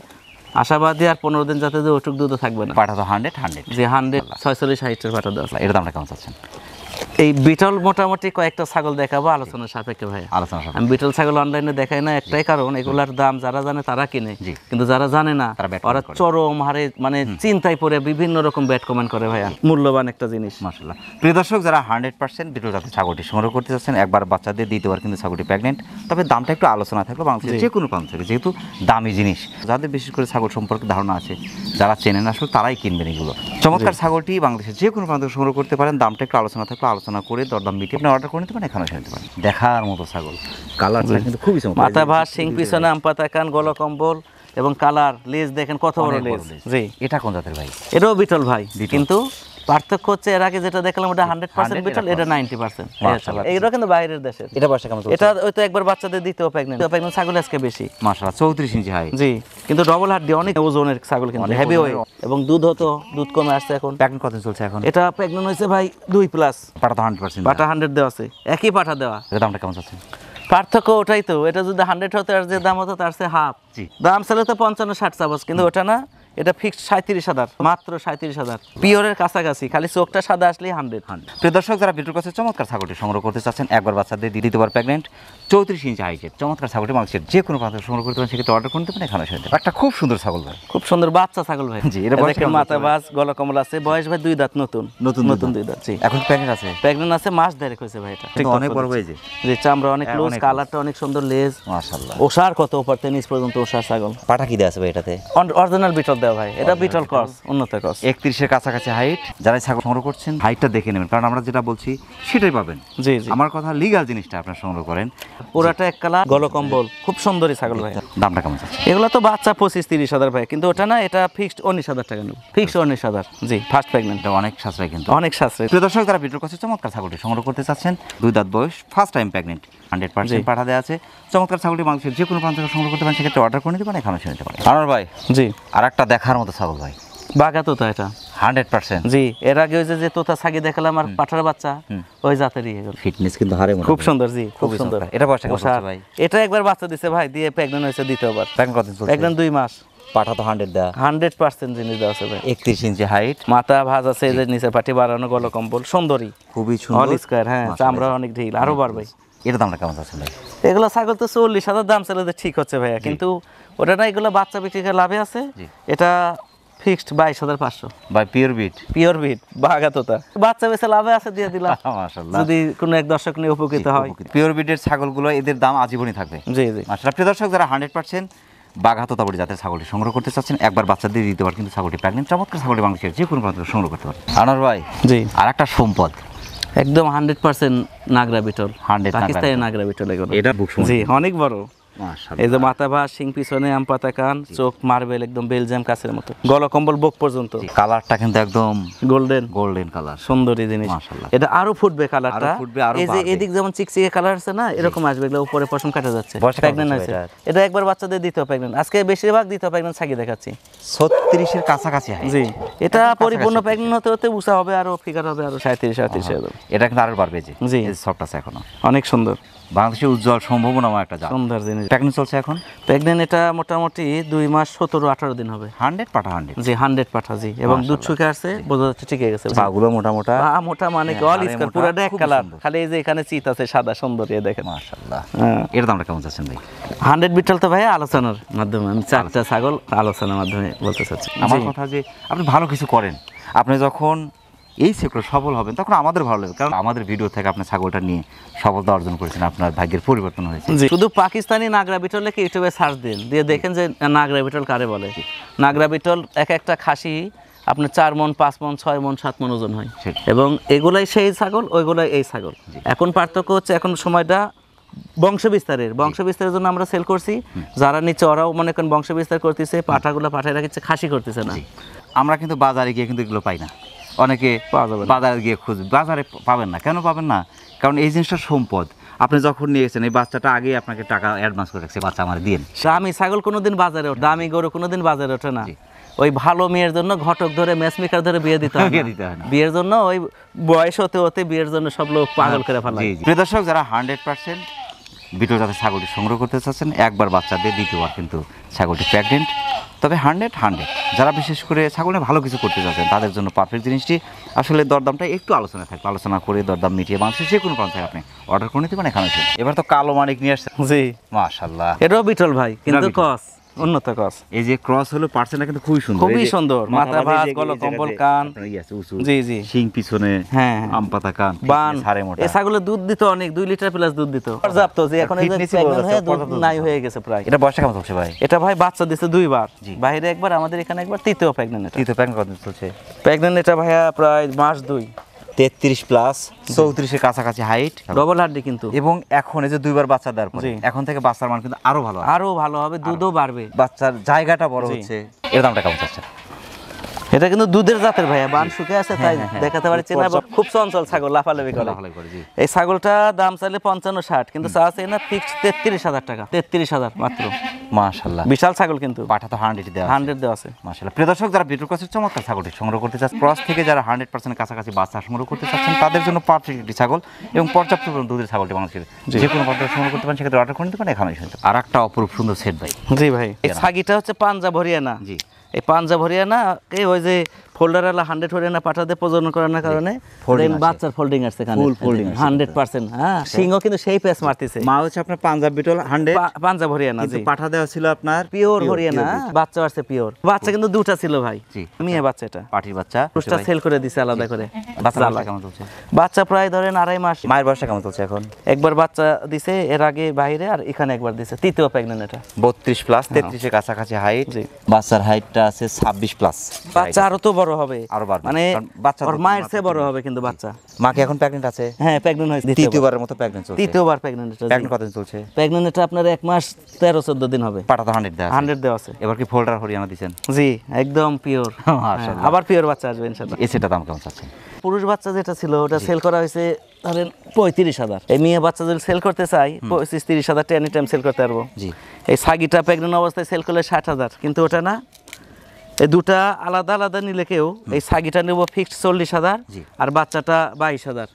[SPEAKER 1] আশাবাদী আর 15 দিন যাতে যে ওটুক দুধও থাকবে না।
[SPEAKER 2] পাঠা তো 100
[SPEAKER 1] জি 100 46-60 এর পাঠা দেওয়া।
[SPEAKER 2] এর দামটা কেমন চাচ্ছেন?
[SPEAKER 1] এই বিটল মোটামুটি কয়েকটা ছাগল দেখাবো আলোচনার সাপেক্ষে ভাই। আমি বিটল ছাগল অনলাইনে দেখাই না, একটাই কারণ এগুলার দাম যারা জানে তারা কিনে, কিন্তু যারা জানে না ওরা চরম হারে মানে চিন্তায় পড়ে বিভিন্ন রকম ব্যাড কমেন্ট করে ভাইয়া। মূল্যবান একটা জিনিস।
[SPEAKER 2] মাশাআল্লাহ। প্রিয় দর্শক, যারা 100% বিটল জাতের ছাগলটি সংগ্রহ করতে চাচ্ছেন, একবার বাচ্চা দিয়ে দ্বিতীয়বার কিন্তু ছাগলটি প্রেগনেন্ট, তবে দামটা একটু আলোচনা থাকবে বাংলাদেশের যে কোনো প্রান্ত থেকে, যেহেতু দামি জিনিস। যাদের বিশেষ করে ছাগল সম্পর্কে ধারণা আছে, যারা চেনেন আসলে তারাই কিনবেন এগুলো। চমৎকার ছাগলটি বাংলাদেশের যে কোনো প্রান্ত থেকে সংগ্রহ করতে পারেন, দামটা একটু আলোচনা থাকলে আলোচনা করে দরদাম মিটিয়ে আপনি অর্ডার করে নিতে পারেন, এখানে নিতে পারেন। দেখার মতো ছাগল, কালারটা কিন্তু খুবই চমৎকার।
[SPEAKER 1] মাথা ভাঁজ, শিং পিছনে, আম পাতা কান, গলা কম্বল এবং কালার, লেজ দেখেন কত বড় লেজ। জি
[SPEAKER 2] এটা কোন জাতের ভাই?
[SPEAKER 1] এটাও বিটল ভাই, কিন্তু পার্থক্য হচ্ছে এর আগে যেটা দেখলাম ওটা 100% বিটল, এটা 90%। এইটা কিন্তু বাইরের দেশের।
[SPEAKER 2] এটা বয়স কেমন চলছে?
[SPEAKER 1] এটা ওই তো একবার বাচ্চাদের দ্বিতীয় প্রেগন্যান্ট ছাগল আজকে বেশি।
[SPEAKER 2] মাশাআল্লাহ, 34 ইঞ্চি হাইট।
[SPEAKER 1] জি কিন্তু ডবল হাড্ডি, অনেক ওজনের ছাগল, কিন্তু হেভি ওয়েট এবং দুধ হতো, দুধ কমে আসছে এখন।
[SPEAKER 2] প্রেগন্যান্ট কত চলছে এখন?
[SPEAKER 1] এটা প্রেগন্যান্ট হয়েছে ভাই 2 প্লাস।
[SPEAKER 2] পাটা তো 100%,
[SPEAKER 1] পাটা 100 দেওয়া আছে, একই পাটা দেওয়া।
[SPEAKER 2] এর দামটা কেমন চাচ্ছেন?
[SPEAKER 1] পার্থক্য ওটাই তো, এটা যদি 100 হতো আর যে দাম হতো তার চেয়ে হাফ। দাম ছিল তো 55-60 চাবস, কিন্তু ওটা না, এটা ফিক্সড 37,000, মাত্র 37,000, পিওরের কাছাকাছি, খালি চোখটা সাদা আসলেই 100।
[SPEAKER 2] প্রিয় দর্শক, যারা ভিডিওর কাছে চমৎকার ছাগলটি সংগ্রহ করতে চাচ্ছেন, একবার বাচ্চাদের দ্বিতীয়বার প্রেগনেন্ট, 34 ইঞ্চি হাইটের চমৎকার ছাগলটি বাংলাদেশের যে কোনো প্রান্ত সংগ্রহ করতে পারেন, সেক্ষেত্রে অর্ডার করতে পারেন এখানে এসে। একটা খুব সুন্দর ছাগল ভাই,
[SPEAKER 1] খুব সুন্দর বাচ্চা ছাগল ভাই।
[SPEAKER 2] জি, এটা
[SPEAKER 1] দেখেন মাথা বাস, গলা কমল আছে, বয়স ভাই 2 দাঁত, নতুন 2 দাঁত। জি,
[SPEAKER 2] এখন প্রেগনেন্ট আছে?
[SPEAKER 1] প্রেগনেন্ট আছে, মাস দেড়েক হয়েছে ভাই। এটা
[SPEAKER 2] অনেক বড় হয়েছে।
[SPEAKER 1] জি, চামড়া অনেক লুজ, কালারটা অনেক সুন্দর, লেজ
[SPEAKER 2] মাশাআল্লাহ।
[SPEAKER 1] ওষার কত উপর থেকে নিচ পর্যন্ত ওষার ছাগল।
[SPEAKER 2] পাটা কি দেয়া আছে ভাই এটাতে?
[SPEAKER 1] অরিজিনাল বিটল দেওয়া ভাই, এটা বিটল ক্রস, উন্নত ক্রস।
[SPEAKER 2] 31 এর কাছাকাছি হাইট। যারা ছাগল সংগ্রহ করছেন হাইটটা দেখে নেবেন, কারণ আমরা যেটা বলছি সেটাই পাবেন।
[SPEAKER 1] জি জি,
[SPEAKER 2] আমার কথা লিগ্যাল জিনিসটা আপনারা সংগ্রহ করেন।
[SPEAKER 1] পুরাটা এক কালার, গলকম্বল, খুব সুন্দরই ছাগল ভাই।
[SPEAKER 2] দামটা কেমন যাচ্ছে?
[SPEAKER 1] এগুলো তো বাচ্চা 25-30 হাজার ভাই, কিন্তু ওটা না, এটা ফিক্সড 19,000 টাকা নেব, ফিক্সড 19,000। জি, ফার্স্ট প্রেগনেন্ট,
[SPEAKER 2] এটা অনেক সাশ্রয় কিন্তু,
[SPEAKER 1] অনেক সাশ্রয়।
[SPEAKER 2] প্রিয় দর্শক, যারা ভিডিওর কাছে চমৎকার ছাগলটি সংগ্রহ করতে চাচ্ছেন, 2 দাঁত বয়স, ফার্স্ট টাইম প্রেগনেন্ট, 100% পাঠা দেওয়া আছে, চমৎকার ছাগলটি বাংলাদেশের যে কোনো প্রান্ত থেকে সংগ্রহ করতে পারেন, সেক্ষেত্রে অর্ডার করে নিতে পারেন, এখানে এসে নিতে পারেন। আনোয়ার ভাই,
[SPEAKER 1] জি,
[SPEAKER 2] আর একটা দেখার মতো ছাগল ভাই,
[SPEAKER 1] বাঘা তোতা এটা
[SPEAKER 2] 100%।
[SPEAKER 1] জি, এর আগে ওই যে তোতা ছাগি দেখালাম আর পাঠার বাচ্চা, ওই জাতেরই এগুলো।
[SPEAKER 2] ফিটনেস কিন্তু হারে মনে,
[SPEAKER 1] খুব সুন্দর। জি, খুব সুন্দর।
[SPEAKER 2] এটা বয়সটা কত ভাই?
[SPEAKER 1] এটা একবার বাচ্চা দিছে ভাই, দিয়ে প্রেগনেন্ট হয়েছে দ্বিতীয়বার।
[SPEAKER 2] প্রেগনেন্ট কতদিন চলছে?
[SPEAKER 1] প্রেগনেন্ট 2 মাস।
[SPEAKER 2] পাঠা তো 100 দেয়া,
[SPEAKER 1] 100% জিনিস দেওয়া আছে ভাই।
[SPEAKER 2] 31 ইঞ্চি হাইট,
[SPEAKER 1] মাথা ভাঁজ আছে, এই যে নিচে পাটি বাড়ানো, গলা কম্বল, সুন্দরী,
[SPEAKER 2] খুবই
[SPEAKER 1] অল
[SPEAKER 2] সুন্দর
[SPEAKER 1] স্কয়ার। হ্যাঁ, চামড়া অনেক ঢিল, আরো বাড়বে।
[SPEAKER 2] এটা দামটা কেমন আছে ভাই?
[SPEAKER 1] এগুলো ছাগল তো 40,000 দাম ছিল, ঠিক হচ্ছে ভাইয়া, কিন্তু ওটা না, এগুলো বাচ্চা বিক্রি করে লাভে আছে। এটা ফিক্সড 22,500
[SPEAKER 2] বাই পিওর বিট,
[SPEAKER 1] পিওর বিট, বাঘা তোতা, বাচ্চা বেচে লাভে আছে, দিয়ে দিলাম।
[SPEAKER 2] মাশাআল্লাহ,
[SPEAKER 1] যদি কোনো এক দর্শক নিয়ে উপকৃত হয়।
[SPEAKER 2] পিওর বিটের ছাগলগুলো এদের দাম আজীবনই থাকবে।
[SPEAKER 1] জি জি,
[SPEAKER 2] মাশাআল্লাহ। প্রিয় দর্শক, যারা 100% বাঘা তোতাপুরি জাতের ছাগলটি সংগ্রহ করতে চাচ্ছেন, একবার বাচ্চা দিয়ে দিতে পারেন, কিন্তু ছাগলটি প্রেগনেন্ট, চমৎকার ছাগলটি বাংলাদেশের যে কোনো প্রান্ত থেকে সংগ্রহ করতে পারেন। আনোয়ার ভাই,
[SPEAKER 1] জি,
[SPEAKER 2] আর একটা সম্পদ,
[SPEAKER 1] একদম 100% নাগরা বিটল,
[SPEAKER 2] 100
[SPEAKER 1] পাকিস্তানি নাগরা বিটল এগুলো।
[SPEAKER 2] এটা বুক
[SPEAKER 1] জি, অনেক বড়।
[SPEAKER 2] মাশাআল্লাহ,
[SPEAKER 1] এই যে মাথা ভাঁজ, শিং পিছনে, আম পাতা কান, চোখ মার্বেল, একদম বেলজিয়াম কাছের মতো, গলা কম্বল বুক পর্যন্ত,
[SPEAKER 2] কালারটা কিন্তু একদম
[SPEAKER 1] গোল্ডেন
[SPEAKER 2] গোল্ডেন কালার,
[SPEAKER 1] সুন্দরী জিনিস।
[SPEAKER 2] মাশাআল্লাহ,
[SPEAKER 1] এটা আরো ফুটবে কালারটা,
[SPEAKER 2] আরো ফুটবে, আরো
[SPEAKER 1] এই যে
[SPEAKER 2] বাড়বে।
[SPEAKER 1] এদিক যেমন চিকচিকে কালার আছে না, এরকম আসবে, এগুলো উপরে পশম কাটা যাচ্ছে,
[SPEAKER 2] বয়সটা কত
[SPEAKER 1] প্রেগন্যান্ট
[SPEAKER 2] বছর
[SPEAKER 1] আছে।
[SPEAKER 2] এটার?
[SPEAKER 1] এটা একবার বাচ্চাদের দ্বিতীয় প্রেগন্যান্ট, আজকে বেশিরভাগ দ্বিতীয় প্রেগন্যান্ট ছাগি দেখাচ্ছি।
[SPEAKER 2] 36 এর কাছাকাছি হাইট।
[SPEAKER 1] জি, এটা
[SPEAKER 2] একদম
[SPEAKER 1] পরিপূর্ণ
[SPEAKER 2] কাছাকাছি।
[SPEAKER 1] প্রেগন্যান্ট হতে হতে উঁচা হবে, আরো ফিগার হবে আরো 37-38 হবে।
[SPEAKER 2] এটা কিন্তু আরো বাড়বে।
[SPEAKER 1] জি,
[SPEAKER 2] সফট আছে এখনো,
[SPEAKER 1] অনেক সুন্দর,
[SPEAKER 2] বাংলাদেশের উজ্জ্বল সম্ভাবনাময় একটা জাত।
[SPEAKER 1] সুন্দর জিনিস।
[SPEAKER 2] প্রেগনেন্ট চলছে এখন?
[SPEAKER 1] প্রেগন্যান্ট এটা মোটামুটি 2 মাস 17-18 দিন হবে।
[SPEAKER 2] 100 পাঠা 100।
[SPEAKER 1] জি, 100 পাঠা। জি, এবং দুধ শুকে আসছে, বোঝা যাচ্ছে ঠিক হয়ে গেছে।
[SPEAKER 2] পাগুলো মোটা মোটা,
[SPEAKER 1] পা মোটা, মানে
[SPEAKER 2] হ্যাঁ,
[SPEAKER 1] অল
[SPEAKER 2] আরে
[SPEAKER 1] স্কয়ার,
[SPEAKER 2] মোটা,
[SPEAKER 1] পুরাটা এক
[SPEAKER 2] খুব
[SPEAKER 1] কালার,
[SPEAKER 2] সুন্দর।
[SPEAKER 1] খালি এই যে এখানে চিত আছে সাদা, সুন্দর, এই দেখেন।
[SPEAKER 2] মাশাআল্লাহ।
[SPEAKER 1] হ্যাঁ,
[SPEAKER 2] এর দামটা কেমন যাচ্ছেন ভাই?
[SPEAKER 1] 100 বিটল তো ভাই আলোচনার মাধ্যমে, আমি 4টা ছাগল আলোচনার মাধ্যমে বলতে চাচ্ছি।
[SPEAKER 2] আমার
[SPEAKER 1] জি,
[SPEAKER 2] কথা যে আপনি ভালো কিছু করেন, আপনি যখন এই সেক্টর সফল হবেন, তখন আমাদের ভালো লাগবে, কারণ আমাদের ভিডিও থেকে আপনি ছাগলটা নিয়ে সফলতা অর্জন করেছেন, আপনার ভাগ্যের পরিবর্তন হয়েছে।
[SPEAKER 1] জি, শুধু পাকিস্তানি নাগরা বিটল লিখে ইউটিউবে সার্চ দিন, দিয়ে দেখেন যে নাগরা বিটল কারে বলে। নাগরা বিটল এক একটা খাসি আপনার 4 মণ, 5 মণ, 6 মণ, 7 মণ ওজন হয়, এবং এগুলাই সেই ছাগল, ওইগুলাই এই ছাগল। এখন পার্থক্য হচ্ছে, এখন সময়টা বংশ বিস্তারের জন্য আমরা সেল করছি, যারা নিচে ওরাও মনে করেন বংশ বিস্তার করতেছে, পাঠাগুলো পাঠায় রাখছে, খাসি করতেছে না।
[SPEAKER 2] আমরা কিন্তু বাজারে গিয়ে কিন্তু এগুলো পাই না, অনেকে
[SPEAKER 1] পাওয়া যাবে না।
[SPEAKER 2] বাজারে গিয়ে খুঁজবে, বাজারে পাবেন না। কেন পাবেন না? কারণ এই জিনিসটা সম্পদ। আপনি যখন নিয়েছেন, এই বাচ্চাটা আগে আপনাকে টাকা অ্যাডভান্স করে রাখছে, বাচ্চা আমার দিন।
[SPEAKER 1] দামি ছাগল কোনোদিন বাজারে ওঠে, দামি গরু কোনোদিন বাজারে ওঠে না। ওই ভালো মেয়ের জন্য ঘটক ধরে, ম্যাচমেকার ধরে বিয়ে দিতে হয় না। বিয়ের জন্য ওই বয়স হতে হতে বিয়ের জন্য সব লোক পাগল করে ফেলে।
[SPEAKER 2] প্রিয় দর্শক, যারা 100% বিটল জাতের ছাগলটি সংগ্রহ করতে চাচ্ছেন, একবার বাচ্চা দিয়ে দ্বিতীয়বার কিন্তু ছাগলটি প্রেগনেন্ট, তবে 100 যারা বিশেষ করে ছাগল নিয়ে ভালো কিছু করতে চাচ্ছেন, তাদের জন্য পারফেক্ট জিনিসটি। আসলে দরদামটা একটু আলোচনা থাকবে, আলোচনা করে দরদাম মিটিয়ে বাংলাদেশের যে কোনো প্রান্ত থেকে আপনি অর্ডার করে নিতে পারেন, এখানে এসে। এবার তো কালো মানিক নিয়ে আসছেন।
[SPEAKER 1] জি,
[SPEAKER 2] মাশাআল্লাহ,
[SPEAKER 1] এটাও বিটল ভাই, কিন্তু কস উন্নত কস।
[SPEAKER 2] এই যে ক্রস হলো, পার্সেন্টটা কিন্তু খুবই সুন্দর,
[SPEAKER 1] খুবই সুন্দর, মাথা ভাঁজ, গলা কম্বল, কান, জি জি,
[SPEAKER 2] শিং পিছনে,
[SPEAKER 1] হ্যাঁ,
[SPEAKER 2] আম পাতা কান,
[SPEAKER 1] বান।
[SPEAKER 2] সারে মোটা।
[SPEAKER 1] এই ছাগলের দুধ দিত অনেক, 2 লিটার প্লাস দুধ দিত, পর্যাপ্ত। যে এখন এই যে প্রেগন্যান্ট হয়ে দুধ নাই হয়ে গেছে প্রায়।
[SPEAKER 2] এটা বয়সটা কেমন চলছে ভাই?
[SPEAKER 1] এটা ভাই বাচ্চা দিছে 2 বার, বাইরে একবার, আমাদের এখানে একবার, তৃতীয় প্রেগন্যান্ট। এটা
[SPEAKER 2] তৃতীয় প্রেগন্যান্ট কত চলছে?
[SPEAKER 1] প্রেগন্যান্ট এটা ভাইয়া প্রায় মাস 2,
[SPEAKER 2] 33 প্লাস, 34 এর কাছাকাছি হাইট,
[SPEAKER 1] ডবল হাড্ডি কিন্তু।
[SPEAKER 2] এবং এখন এই যে 2 বার বাচ্চা দেওয়ার পরে, এখন থেকে বাচ্চার মান কিন্তু আরো ভালো হবে,
[SPEAKER 1] আরো ভালো হবে, দুধও বাড়বে,
[SPEAKER 2] বাচ্চার জায়গাটা বড় হচ্ছে। এর দামটা কেমন চাচ্ছেন?
[SPEAKER 1] এটা কিন্তু দুধের জাতের ভাইয়া, বান শুকে আছে, তাই দেখাতে পারছি না। খুব চঞ্চল ছাগল, লাফালাফি করে। এই ছাগলটা দাম চাইলে 55-60, কিন্তু চাচ্ছে না ফিক্সড 33,000 টাকা, 33,000 মাত্র।
[SPEAKER 2] মাশাআল্লাহ,
[SPEAKER 1] বিশাল ছাগল কিন্তু।
[SPEAKER 2] পাঠা তো 100 দেওয়া,
[SPEAKER 1] 100 দেওয়া আছে।
[SPEAKER 2] মাশাআল্লাহ। প্রিয় দর্শক, যারা বিটল ক্রসের চমৎকার ছাগলটি সংগ্রহ করতে চাচ্ছেন, ক্রস থেকে যারা 100% কাছাকাছি বাচ্চা সংগ্রহ করতে চাচ্ছেন, তাদের জন্য পারফেক্ট একটি ছাগল এবং পর্যাপ্ত দুধের ছাগলটি বাংলাদেশের যে কোনো পদ্ধতি সংগ্রহ করতে পারেন, সেক্ষেত্রে অর্ডার করে নিতে পারেন, এখানে এসে। আর একটা অপরূপ সুন্দর সেট ভাই।
[SPEAKER 1] জি ভাই, এই ছাগিটা হচ্ছে পাঞ্জাব হরিয়ানা।
[SPEAKER 2] জি,
[SPEAKER 1] এই পাঞ্জাব হরিয়ানা ওই যে ফোল্ডার আলা 100 হরিয়ানা পাঠাতে প্রজনন করানোর কারণে বাচ্চার ফোল্ডিং আসছে কানে, 100%। হ্যাঁ, সিংহ কিন্তু সেই পেস মারতেছে।
[SPEAKER 2] মা হচ্ছে আপনার পাঞ্জাব বিটল 100,
[SPEAKER 1] পাঞ্জাব হরিয়ানা,
[SPEAKER 2] কিন্তু পাঠা দেওয়া ছিল আপনার
[SPEAKER 1] পিওর হরিয়ানা, বাচ্চা আসছে পিওর। বাচ্চা কিন্তু দুটা ছিল ভাই, মেয়ে বাচ্চা, এটা
[SPEAKER 2] পাটির বাচ্চা।
[SPEAKER 1] পুরুষটা সেল করে দিছে আলাদা করে।
[SPEAKER 2] বাচ্চা কেমন চলছে?
[SPEAKER 1] বাচ্চা প্রায় ধরেন 2.5 মাস।
[SPEAKER 2] মায়ের বয়সটা কেমন চলছে এখন?
[SPEAKER 1] একবার বাচ্চা দিছে এর আগে বাইরে, আর এখানে একবার দিছে, তৃতীয় প্রেগন্যান্ট এটা।
[SPEAKER 2] 32 প্লাস, 33 এর কাছাকাছি হাইট। বাচ্চার হাইটটা আছে 26 প্লাস।
[SPEAKER 1] বাচ্চা আরো তো বড় হবে,
[SPEAKER 2] আরো বাড়বে,
[SPEAKER 1] মানে
[SPEAKER 2] বাচ্চা
[SPEAKER 1] ওর মায়ের চেয়ে বড় হবে কিন্তু বাচ্চা।
[SPEAKER 2] মা কি এখন প্রেগন্যান্ট আছে?
[SPEAKER 1] হ্যাঁ, প্রেগন্যান্ট হয়েছে,
[SPEAKER 2] তৃতীয়বারের মতো প্রেগন্যান্ট চলছে।
[SPEAKER 1] তৃতীয়বার প্রেগন্যান্ট এটা।
[SPEAKER 2] প্রেগন্যান্ট কতদিন চলছে?
[SPEAKER 1] প্রেগন্যান্ট এটা আপনার 1 মাস 13-14 দিন হবে।
[SPEAKER 2] পাটা তো 100 দেওয়া আছে।
[SPEAKER 1] 100 দেওয়া আছে।
[SPEAKER 2] এবার কি ফোল্ডার হরিয়ানা দিবেন?
[SPEAKER 1] জি, একদম পিওর।
[SPEAKER 2] মাশাআল্লাহ।
[SPEAKER 1] আবার পিওর বাচ্চা আসবে ইনশাআল্লাহ।
[SPEAKER 2] এসেটা দাম কেমন চাচ্ছেন?
[SPEAKER 1] পুরুষ বাচ্চা যেটা ছিল ওটা সেল করা হয়েছে ধরেন 35,000। এই মেয়ে বাচ্চা যদি সেল করতে চাই 25-30,000 এনি টাইম সেল করতে পারবো।
[SPEAKER 2] জি।
[SPEAKER 1] এই সাগিটা প্রেগন্যান্ট অবস্থায় সেল করলে 60,000, কিন্তু ওটা না, এই দুটা আলাদা আলাদা নিলে কেউ এই সাগিটা নেব ফিক্সড 40,000, আর বাচ্চাটা 22,000,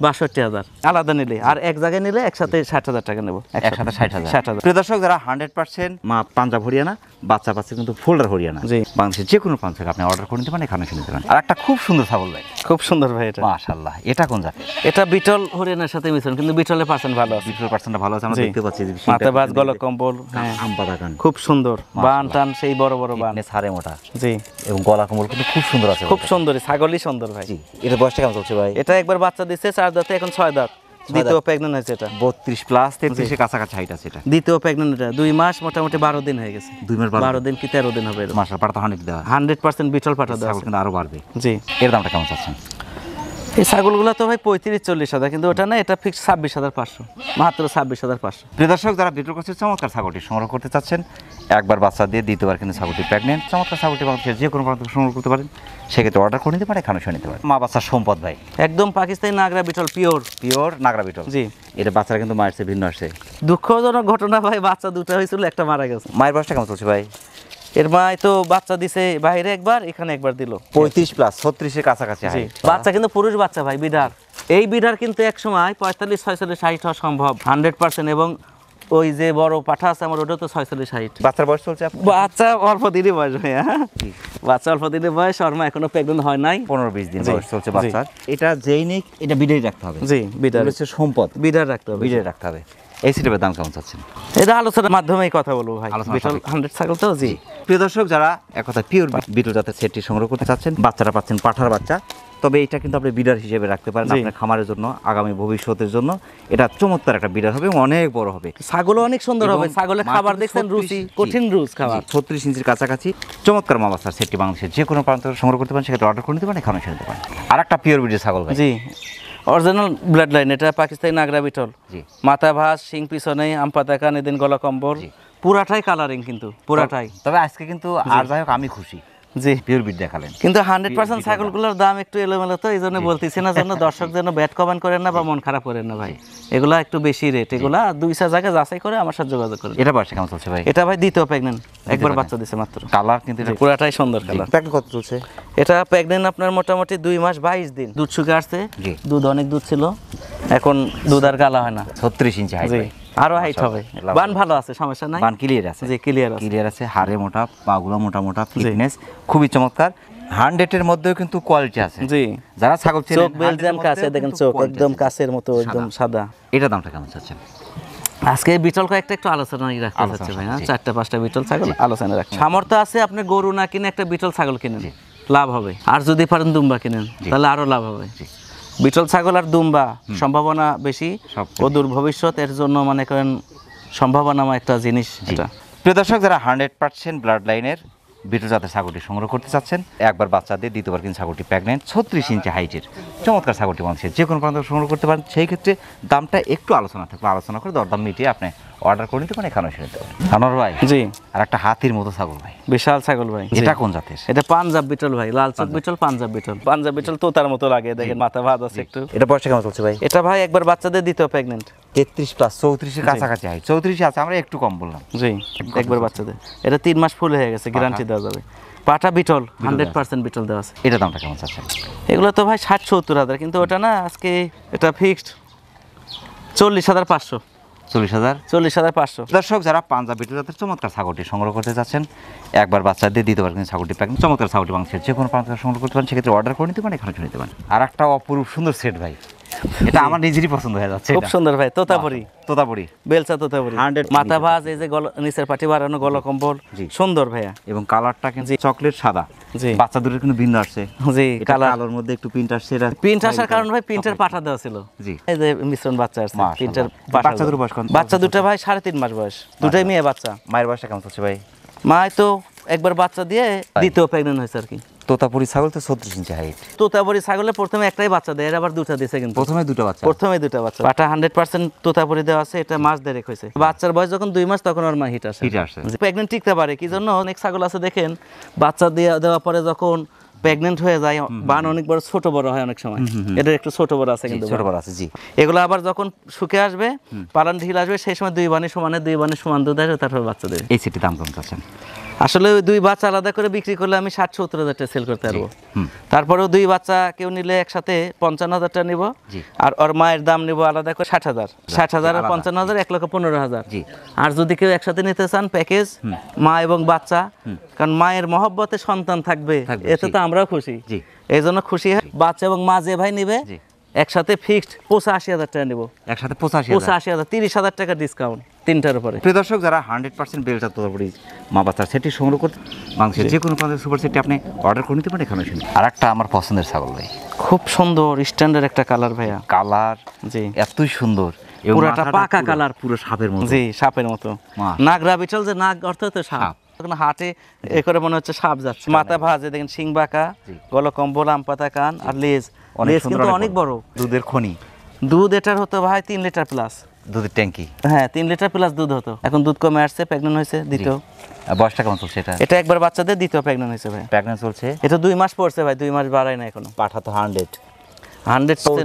[SPEAKER 1] 62,000 আলাদা নিলে, আর এক জায়গায় নিলে একসাথে 60,000 টাকা নেব,
[SPEAKER 2] একসাথে 60,000।
[SPEAKER 1] 60,000।
[SPEAKER 2] প্রিয় দর্শক, যারা 100% মা পাঞ্জাব হরিয়ানা, বাচ্চা পাচ্ছে কিন্তু ফোল্ডার হরিয়ানা,
[SPEAKER 1] জি,
[SPEAKER 2] বাংলাদেশের যে কোনো প্রান্ত থেকে আপনি অর্ডার করে নিতে পারেন, এখানে এসে নিতে পারেন। আর একটা খুব সুন্দর ছাগল ভাই,
[SPEAKER 1] খুব সুন্দর ভাই এটা,
[SPEAKER 2] মাশাআল্লাহ। এটা কোন জাতের?
[SPEAKER 1] এটা বিটল হরিয়ানার সাথে মিশ্রণ, কিন্তু বিটলের পার্সেন্ট ভালো আছে।
[SPEAKER 2] বিটল পার্সেন্টটা ভালো আছে, আমরা দেখতে পাচ্ছি।
[SPEAKER 1] মাথা বাজ, গলা কম্বল,
[SPEAKER 2] আম পাতা কান,
[SPEAKER 1] খুব সুন্দর বান টান, সেই বড় বড় বান,
[SPEAKER 2] ছাড়ে মোটা।
[SPEAKER 1] জি,
[SPEAKER 2] এবং গলা কম্বল কিন্তু খুব সুন্দর আছে,
[SPEAKER 1] খুব সুন্দর ছাগলই সুন্দর ভাই।
[SPEAKER 2] জি। এটা বয়সটা কেমন চলছে ভাই?
[SPEAKER 1] এটা একবার বাচ্চা দিচ্ছে 4 দাঁতে, এখন 6 দাঁত, দ্বিতীয় প্রেগন্যান্ট হয়েছে এটা।
[SPEAKER 2] 32 প্লাস, 33 এর কাছাকাছি হাইট আছে এটা।
[SPEAKER 1] দ্বিতীয় প্রেগন্যান্ট এটা, 2 মাস মোটামুটি 12 দিন হয়ে গেছে।
[SPEAKER 2] 2 মাস
[SPEAKER 1] 12 দিন কি 13 দিন হবে।
[SPEAKER 2] মাশাআল্লাহ, পাটা তো 100 দেওয়া,
[SPEAKER 1] 100% বিটল পাঠা দেওয়া
[SPEAKER 2] ছাগল কিন্তু আরো বাড়বে।
[SPEAKER 1] জি।
[SPEAKER 2] এর দামটা কেমন চাচ্ছেন?
[SPEAKER 1] এই ছাগলগুলো তো ভাই 35-40,000, কিন্তু ওটা না, এটা ফিক্স 26,500, মাত্র 26,500।
[SPEAKER 2] প্রিয় দর্শক, যারা বিটল ক্রসের চমৎকার ছাগলটি সংগ্রহ করতে চাচ্ছেন, একবার বাচ্চা দিয়ে দ্বিতীয়বার কিন্তু ছাগলটি প্রেগনেন্ট, চমৎকার ছাগলটি বাংলাদেশের যে কোনো প্রান্ত থেকে সংগ্রহ করতে পারেন, সেক্ষেত্রে অর্ডার করে নিতে পারেন, এখানে এসে নিতে পারেন। মা বাচ্চার সম্পদ ভাই,
[SPEAKER 1] একদম পাকিস্তানি নাগরা বিটল, পিওর
[SPEAKER 2] পিওর নাগরা বিটল।
[SPEAKER 1] জি।
[SPEAKER 2] এটা বাচ্চারা কিন্তু মায়ের চেয়ে ভিন্ন আসছে।
[SPEAKER 1] দুঃখজনক ঘটনা ভাই, বাচ্চা দুটো হয়েছিল, একটা মারা গেছে।
[SPEAKER 2] মায়ের বয়সটা কেমন চলছে ভাই?
[SPEAKER 1] এর মা তো বাচ্চা দিছে বাইরে একবার, এখানে একবার দিল।
[SPEAKER 2] 35 প্লাস, 36 এর কাছাকাছি হাইট।
[SPEAKER 1] বাচ্চা কিন্তু পুরুষ বাচ্চা ভাই, বিডার। এই বিডার কিন্তু এক সময় 45-46 হাইট হওয়া সম্ভব 100%, এবং ওই যে বড় পাঠা আছে আমার, ওটা তো 46 হাইট।
[SPEAKER 2] বাচ্চার বয়স চলছে
[SPEAKER 1] বাচ্চা অল্প দিনই বয়স ভাই, হ্যাঁ বাচ্চা অল্প দিনের বয়স, আর মা এখনো প্রেগন্যান্ট হয় নাই,
[SPEAKER 2] 15-20 দিন বয়স চলছে বাচ্চার। এটা যেই নিক, এটা বিডাই রাখতে হবে।
[SPEAKER 1] জি, বিডার
[SPEAKER 2] হচ্ছে সম্পদ,
[SPEAKER 1] বিডার রাখতে হবে,
[SPEAKER 2] বিডাই রাখতে হবে। এই সিটের দাম কেমন চাচ্ছেন?
[SPEAKER 1] এটা আলোচনার মাধ্যমেই কথা বলবো ভাই, বিটল 100 ছাগল তো। জি।
[SPEAKER 2] প্রিয় দর্শক, যারা এক কথা পিওর বিটল জাতের সেটটি সংগ্রহ করতে চাচ্ছেন, বাচ্চারা পাচ্ছেন পাঠার বাচ্চা, তবে এটা কিন্তু আপনি বিডার হিসেবে রাখতে পারেন আপনার খামারের জন্য, আগামী ভবিষ্যতের জন্য। এটা চমৎকার একটা বিডার হবে এবং অনেক বড় হবে,
[SPEAKER 1] ছাগলও অনেক সুন্দর হবে। ছাগলের খাবার দেখছেন, রুচি, কঠিন রুচ খাবার।
[SPEAKER 2] 36 ইঞ্চির কাছাকাছি চমৎকার মা বাচ্চার সেটটি বাংলাদেশের যে কোনো প্রান্ত থেকে সংগ্রহ করতে পারেন, সেক্ষেত্রে অর্ডার করে নিতে পারেন, এখানে এসে নিতে পারেন। আর একটা পিওর বিডের ছাগল ভাই,
[SPEAKER 1] জি, অরিজিনাল ব্লাড লাইন, এটা পাকিস্তানি নাগরা বিটল।
[SPEAKER 2] জি।
[SPEAKER 1] মাথা ভাঁজ, শিং পিছনে, আম পাতা কান, এদিন গলা কম্বল, পুরাটাই কালারিং, কিন্তু পুরাটাই।
[SPEAKER 2] তবে আজকে কিন্তু আর যাই হোক আমি খুশি,
[SPEAKER 1] জি,
[SPEAKER 2] পিওর বিড দেখালেন।
[SPEAKER 1] কিন্তু 100% ছাগলগুলোর দাম একটু এলোমেলো, তো এই জন্য বলতেছি না, জন্য দর্শক যেন ব্যাড কমেন্ট করেন না বা মন খারাপ করেন না ভাই। এগুলা একটু বেশি রেট, এগুলা 200 জায়গায় যাচাই করে আমার সাথে যোগাযোগ করেন।
[SPEAKER 2] এটা বয়সে কেমন চলছে ভাই?
[SPEAKER 1] এটা ভাই দ্বিতীয় প্রেগন্যান্ট, একবার বাচ্চা দিছে মাত্র।
[SPEAKER 2] কালার কিন্তু এটা
[SPEAKER 1] পুরাটাই সুন্দর কালার।
[SPEAKER 2] প্যাকেট কত চলছে?
[SPEAKER 1] এটা প্রেগন্যান্ট আপনার মোটামুটি 2 মাস 22 দিন, দুধ শুকে আসছে। দুধ অনেক দুধ ছিল, এখন দুধ আর গালা হয় না।
[SPEAKER 2] 36 ইঞ্চি হাইট,
[SPEAKER 1] আরো হাইট হবে। বান ভালো আছে, সমস্যা নাই,
[SPEAKER 2] বান ক্লিয়ার আছে।
[SPEAKER 1] জি, ক্লিয়ার আছে,
[SPEAKER 2] ক্লিয়ার আছে। হাড়ে মোটা, পাগুলো মোটা মোটা, ফিটনেস খুবই চমৎকার। 100 এর মধ্যেও কিন্তু কোয়ালিটি আছে।
[SPEAKER 1] জি,
[SPEAKER 2] যারা ছাগল চেনেন,
[SPEAKER 1] চোখ বেলজিয়াম কাছে দেখেন, চোখ একদম কাছের মতো, একদম সাদা।
[SPEAKER 2] এটা দামটা কেমন চাচ্ছেন?
[SPEAKER 1] আজকে বিটল কয়েকটা একটু আলোচনা রাখতে চাচ্ছি ভাই, হ্যাঁ 4-5টা বিটল ছাগল আলোচনা রাখছি। সামর্থ্য আছে, আপনি গরু না কিনে একটা বিটল ছাগল কিনেন, লাভ হবে। আর যদি পারেন দুম্বা কিনেন, তাহলে আরো লাভ হবে। বিটল ছাগল আর দুম্বা সম্ভাবনা বেশি, অদূর ভবিষ্যৎ, এর জন্য মনে করেন সম্ভাবনাময় একটা জিনিস এটা।
[SPEAKER 2] প্রিয় দর্শক, যারা 100% ব্লাড লাইনের বিটল জাতের ছাগলটি সংগ্রহ করতে চাচ্ছেন, একবার বাচ্চা দিয়ে দ্বিতীয়বার কিন্তু ছাগলটি প্রেগনেন্ট, 36 ইঞ্চি হাইটের চমৎকার ছাগলটি মানুষের যে কোনো প্রান্ত সংগ্রহ করতে পারেন। সেই ক্ষেত্রে দামটা একটু আলোচনা থাকবে, আলোচনা করে দরদাম মিটিয়ে আপনি অর্ডার করে নিতে পারেন, এখানে এসে নিতে পারেন। আনোয়ার ভাই,
[SPEAKER 1] জি,
[SPEAKER 2] আর একটা হাতির মতো ছাগল ভাই,
[SPEAKER 1] বিশাল ছাগল ভাই।
[SPEAKER 2] এটা কোন জাতের?
[SPEAKER 1] এটা পাঞ্জাব বিটল ভাই, লাল চোখ বিটল, পাঞ্জাব বিটল। পাঞ্জাব বিটল তোতার মতো লাগে, দেখেন মাথা ভাঁজ আছে একটু।
[SPEAKER 2] এটা বয়সটা কেমন চলছে ভাই?
[SPEAKER 1] এটা ভাই একবার বাচ্চা দিয়ে দ্বিতীয় প্রেগনেন্ট,
[SPEAKER 2] 33 প্লাস, 34 এর কাছাকাছি হাইট। 34 আছে, আমরা একটু কম বললাম।
[SPEAKER 1] জি, একবার বাচ্চা দিয়ে। এটা 3 মাস ফুল হয়ে গেছে, গ্যারান্টি দেওয়া যাবে। পাটা বিটল, 100% বিটল দেওয়া আছে।
[SPEAKER 2] এটা দামটা কেমন চাচ্ছেন?
[SPEAKER 1] এগুলো তো ভাই 60-70 হাজার, কিন্তু ওটা না আজকে এটা ফিক্সড 40,500।
[SPEAKER 2] 40,000
[SPEAKER 1] 40,500।
[SPEAKER 2] দর্শক যারা পাঞ্জাব বিটল জাতের চমৎকার ছাগলটি সংগ্রহ করতে যাচ্ছেন, একবার বাচ্চা দিয়ে দ্বিতীয়বার কিন্তু ছাগলটি প্যাকেট চমৎকার ছাগলটি বাংলাদেশের যে কোনো প্রান্ত থেকে সংগ্রহ করতে পারেন, সেক্ষেত্রে অর্ডার করে নিতে পারেন, এখানে নিতে পারেন। আর একটা অপরূপ সুন্দর সেট ভাই, এটা আমার নিজেরই পছন্দ হয়ে যাচ্ছে।
[SPEAKER 1] খুব সুন্দর ভাই, তোতাপুরি বেলচা তোতাপুরি
[SPEAKER 2] 100
[SPEAKER 1] মাথা ভাঁজ, এই যে নিচের পাটি বাড়ানো গলা কম্বল, সুন্দর ভাইয়া।
[SPEAKER 2] এবং কালারটা কিন্তু চকলেট সাদা,
[SPEAKER 1] জি
[SPEAKER 2] বাচ্চা দুটোর কিন্তু ভিন্ন আসছে,
[SPEAKER 1] জি কালার
[SPEAKER 2] কালোর মধ্যে একটু প্রিন্ট আসছে। এটা
[SPEAKER 1] প্রিন্ট আসার কারণ ভাই প্রিন্টের পাঠা দেওয়া ছিল,
[SPEAKER 2] জি
[SPEAKER 1] এই যে মিশ্রণ বাচ্চা আসছে
[SPEAKER 2] মাশাআল্লাহ।
[SPEAKER 1] প্রিন্টের
[SPEAKER 2] বাচ্চা দুটো বয়স কত?
[SPEAKER 1] বাচ্চা দুটো ভাই 3.5 মাস বয়স, দুটাই মেয়ে বাচ্চা।
[SPEAKER 2] মায়ের বয়সটা কেমন হচ্ছে ভাই?
[SPEAKER 1] মা তো একবার বাচ্চা দিয়ে দ্বিতীয় প্রেগন্যান্ট হয়েছে আর কি।
[SPEAKER 2] তোতাপুরি ছাগল তো 36 ইঞ্চি হাইট।
[SPEAKER 1] তোতাপুরি ছাগলে প্রথমে একটাই বাচ্চা দেয়, এর আবার দুটো দিছে কিন্তু
[SPEAKER 2] প্রথমে দুটো বাচ্চা,
[SPEAKER 1] পাঠা 100% তোতাপুরি দেওয়া আছে। এটা মাস দেড়েক হয়েছে, বাচ্চার বয়স যখন 2 মাস তখন ওর মা হিট আসে। প্রেগন্যান্ট টিকতে পারে কি জন্য, অনেক ছাগল আছে দেখেন বাচ্চা দেওয়ার পরে যখন প্রেগন্যান্ট হয়ে যায় বান অনেক বড় ছোট বড় হয় অনেক সময়, এটা একটু ছোট বড় আছে কিন্তু
[SPEAKER 2] ছোট বড় আছে জি।
[SPEAKER 1] এগুলো আবার যখন শুকে আসবে পালান ঢিল আসবে, সেই সময় দুই বানে সমান দুধ আসবে, তারপর বাচ্চা দেবে।
[SPEAKER 2] এই সেটি দাম কম চাচ্ছেন?
[SPEAKER 1] আসলে ওই দুই বাচ্চা আলাদা করে বিক্রি করলে আমি 60-70 হাজার টাকা সেল করতে পারবো। তারপরেও দুই বাচ্চা কেউ নিলে একসাথে 55,000 টাকা নিব, আর ওর মায়ের দাম নিব আলাদা করে 60,000 আর 55,000 1,15,000। আর যদি কেউ একসাথে নিতে চান প্যাকেজ মা এবং বাচ্চা, কারণ মায়ের মহব্বতে সন্তান থাকবে, এতে তো আমরাও খুশি, এই জন্য খুশি বাচ্চা এবং মা যে ভাই নিবে একসাথে ফিক্সড 85,000 টাকা নিব।
[SPEAKER 2] একসাথে 85,000
[SPEAKER 1] 30,000 টাকা ডিসকাউন্ট তিনটার উপরে।
[SPEAKER 2] প্রিয় দর্শক, যারা 100% বেলচা তোতাপুরি মা বাচ্চার সেটি সংগ্রহ করতে বাংলাদেশের যে কোনো প্রান্তের সুপার সেটটি আপনি অর্ডার করে নিতে পারেন, এখানে শুনুন। আর একটা আমার পছন্দের ছাগল ভাই,
[SPEAKER 1] খুব সুন্দর স্ট্যান্ডার্ড একটা কালার ভাইয়া,
[SPEAKER 2] কালার জি এতই সুন্দর,
[SPEAKER 1] পুরোটা পাকা কালার,
[SPEAKER 2] পুরো সাপের মতো,
[SPEAKER 1] জি সাপের মতো। নাগরা বিটল যে নাগ অর্থ তো সাপ, হাটে এ করে মনে হচ্ছে সাপ যাচ্ছে। মাথা ভাঁজে দেখেন, শিং বাঁকা, গলা কম্বল, আম পাতা কান, আর লেজ কিন্তু অনেক বড়।
[SPEAKER 2] দুধের খনি,
[SPEAKER 1] দুধ এটার হতো ভাই 3 লিটার প্লাস
[SPEAKER 2] দুধের ট্যাঙ্কি,
[SPEAKER 1] হ্যাঁ 3 লিটার প্লাস দুধ হতো। এখন দুধ কমে আসছে, প্রেগন্যান্ট হয়েছে দ্বিতীয়।
[SPEAKER 2] বয়সটা কেমন চলছে এটা?
[SPEAKER 1] এটা একবার বাচ্চাদের দ্বিতীয় প্রেগন্যান্ট হয়েছে ভাই,
[SPEAKER 2] প্রেগন্যান্ট চলছে।
[SPEAKER 1] এটা 2 মাস পড়ছে ভাই, 2 মাস বাড়ায় না এখনো।
[SPEAKER 2] পাঠা তো 100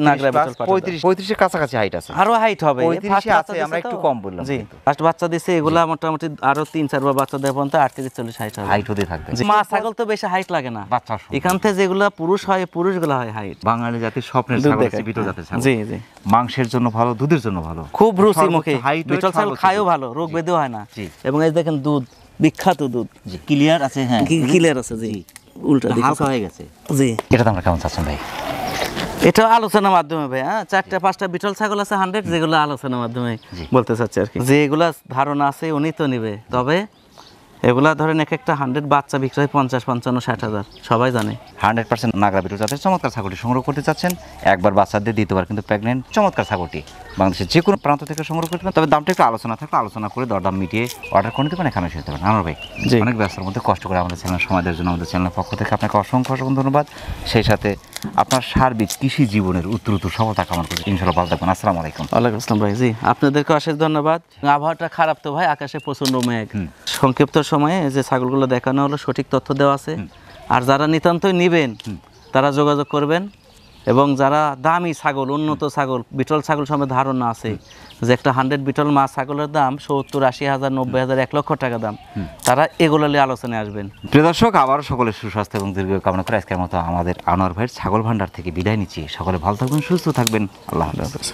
[SPEAKER 1] নাগরা বিটল
[SPEAKER 2] 35 এর কাছাকাছি হাইট আছে,
[SPEAKER 1] আরো হাইট হবে।
[SPEAKER 2] 35 আছে, আমরা একটু কম বললাম।
[SPEAKER 1] জি ফার্স্ট বাচ্চা দিছে, এগুলা মোটামুটি আরো 3-4 বার বাচ্চা দেওয়ার পর্যন্ত 38-40 হাইট হবে,
[SPEAKER 2] হাইট হতে থাকবে।
[SPEAKER 1] মা ছাগল তো বেশি হাইট লাগে না,
[SPEAKER 2] বাচ্চা
[SPEAKER 1] এখান থেকে যেগুলা পুরুষ হয়, পুরুষগুলা হয় হাইট।
[SPEAKER 2] বাঙালি জাতির স্বপ্নের ছাগল হচ্ছে বিটল জাতের ছাগল।
[SPEAKER 1] জি জি,
[SPEAKER 2] মাংসের জন্য ভালো, দুধের জন্য ভালো,
[SPEAKER 1] খুব রুচি মুখে। বিটল ছাগল খায়ও ভালো, রোগ ব্যাধিও হয় না। এবং এই দেখেন দুধ, বিখ্যাত দুধ,
[SPEAKER 2] জি ক্লিয়ার আছে, হ্যাঁ
[SPEAKER 1] ক্লিয়ার আছে, জি উল্টা
[SPEAKER 2] হালকা হয়ে গেছে।
[SPEAKER 1] জি
[SPEAKER 2] এটা তো আমরা কেমন চাচ্ছেন ভাই?
[SPEAKER 1] এটা আলোচনার মাধ্যমে ভাই, হ্যাঁ 4-5টা বিটল ছাগল আছে 100, যেগুলো আলোচনার মাধ্যমে বলতে চাচ্ছি আর কি। যেগুলা ধারণা আছে উনি তো নিবে, তবে এগুলা ধরেন এক একটা 100 বাচ্চা বিক্রি হয় 50-55-60 হাজার, সবাই জানে।
[SPEAKER 2] 100% নাগরা বিটল জাতের চমৎকার ছাগলটি সংগ্রহ করতে চাচ্ছেন, একবার বাচ্চা দিয়ে দ্বিতীয়বার কিন্তু প্রেগনেন্ট চমৎকার ছাগলটি বাংলাদেশের যে কোনো প্রান্ত থেকে সংগ্রহ করতে পারেন। তবে দামটা একটু আলোচনা থাকলে আলোচনা করে দরদাম মিটিয়ে অর্ডার করে নিতে পারেন, এখানে এসে যেতে পারেন। আমার ভাই অনেক ব্যস্ততার মধ্যে কষ্ট করে আমাদের চ্যানেল সময় দেওয়ার জন্য আমাদের চ্যানেলের পক্ষ থেকে আপনাকে অসংখ্য ধন্যবাদ। সেই সাথে আপনার সার্বিক কৃষি জীবনের উত্তরোত্তর সফলতা কামনা করি, ইনশাআল্লাহ ভালো থাকবেন। আসসালামু আলাইকুম।
[SPEAKER 1] ওয়ালাইকুম আসসালাম ভাই। জি আপনাদেরকে অশেষ ধন্যবাদ। আবহাওয়াটা খারাপ তো ভাই, আকাশে প্রচন্ড মেঘ, সংক্ষিপ্ত সময়ে যে ছাগলগুলো দেখানো হলো সঠিক তথ্য দেওয়া আছে। আর যারা নিতান্তই নেবেন তারা যোগাযোগ করবেন, এবং যারা দামি ছাগল, উন্নত ছাগল, বিটল ছাগল সম্বন্ধে ধারণা আছে যে একটা 100 বিটল মা ছাগলের দাম 70-80 হাজার, 90 হাজার, 1 লক্ষ টাকা দাম, তারা এগুলো নিয়ে আলোচনায় আসবেন।
[SPEAKER 2] প্রিয় দর্শক, আবারও সকলের সুস্বাস্থ্য এবং দীর্ঘ কামনা করে আজকের মতো আমাদের আনোয়ার ভাইয়ের ছাগল ভান্ডার থেকে বিদায় নিচ্ছি। সকলে ভালো থাকবেন, সুস্থ থাকবেন, আল্লাহ হাফেজ।